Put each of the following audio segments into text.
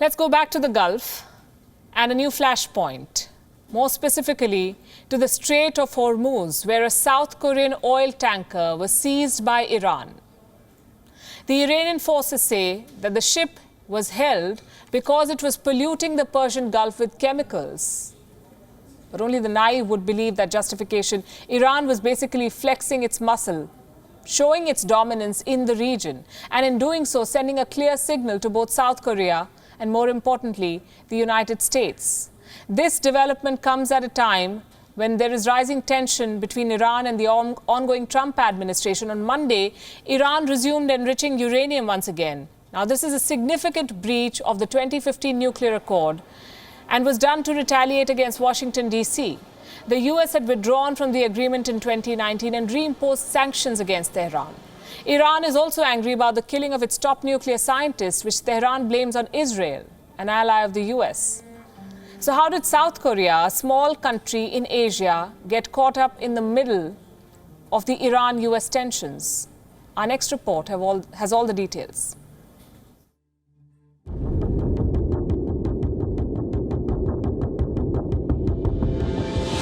Let's go back to the Gulf and a new flashpoint, more specifically to the Strait of Hormuz, where a South Korean oil tanker was seized by Iran. The Iranian forces say that the ship was held because it was polluting the Persian Gulf with chemicals. But only the naive would believe that justification. Iran was basically flexing its muscle, showing its dominance in the region, and in doing so, sending a clear signal to both South Korea and, more importantly, the United States. This development comes at a time when there is rising tension between Iran and the ongoing Trump administration. On Monday, Iran resumed enriching uranium once again. Now, this is a significant breach of the 2015 nuclear accord and was done to retaliate against Washington, D.C. The U.S. had withdrawn from the agreement in 2019 and reimposed sanctions against Tehran. Iran is also angry about the killing of its top nuclear scientists, which Tehran blames on Israel, an ally of the U.S. So how did South Korea, a small country in Asia, get caught up in the middle of the Iran-U.S. tensions? Our next report has all the details.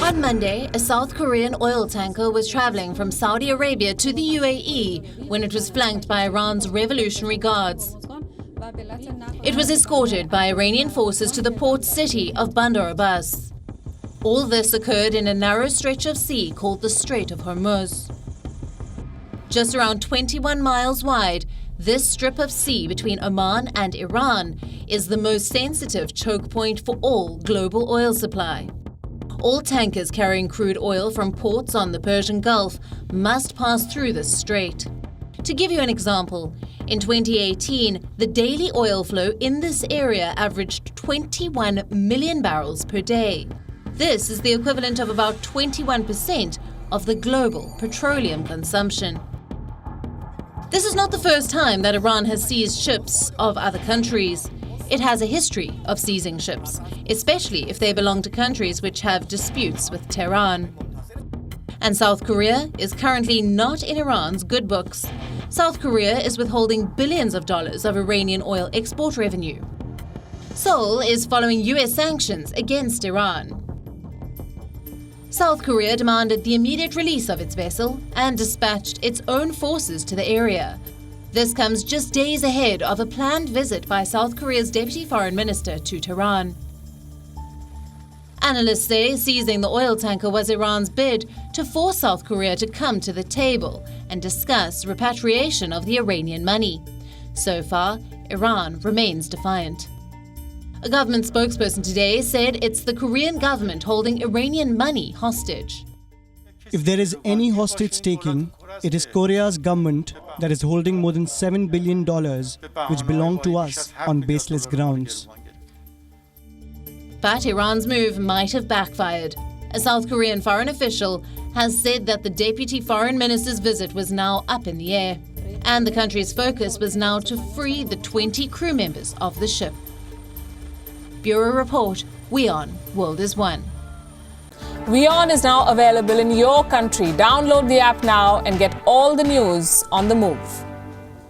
On Monday, a South Korean oil tanker was traveling from Saudi Arabia to the UAE when it was flanked by Iran's Revolutionary Guards. It was escorted by Iranian forces to the port city of Bandar Abbas. All this occurred in a narrow stretch of sea called the Strait of Hormuz. Just around 21 miles wide, this strip of sea between Oman and Iran is the most sensitive choke point for all global oil supply. All tankers carrying crude oil from ports on the Persian Gulf must pass through this strait. To give you an example, in 2018, the daily oil flow in this area averaged 21 million barrels per day. This is the equivalent of about 21% of the global petroleum consumption. This is not the first time that Iran has seized ships of other countries. It has a history of seizing ships, especially if they belong to countries which have disputes with Tehran. And South Korea is currently not in Iran's good books. South Korea is withholding billions of dollars of Iranian oil export revenue. Seoul is following US sanctions against Iran. South Korea demanded the immediate release of its vessel and dispatched its own forces to the area. This comes just days ahead of a planned visit by South Korea's Deputy Foreign Minister to Tehran. Analysts say seizing the oil tanker was Iran's bid to force South Korea to come to the table and discuss repatriation of the Iranian money. So far, Iran remains defiant. A government spokesperson today said it's the Korean government holding Iranian money hostage. If there is any hostage taking, it is Korea's government that is holding more than $7 billion, which belong to us on baseless grounds. But Iran's move might have backfired. A South Korean foreign official has said that the deputy foreign minister's visit was now up in the air, and the country's focus was now to free the 20 crew members of the ship. Bureau Report, WION World is One. WION is now available in your country. Download the app now and get all the news on the move.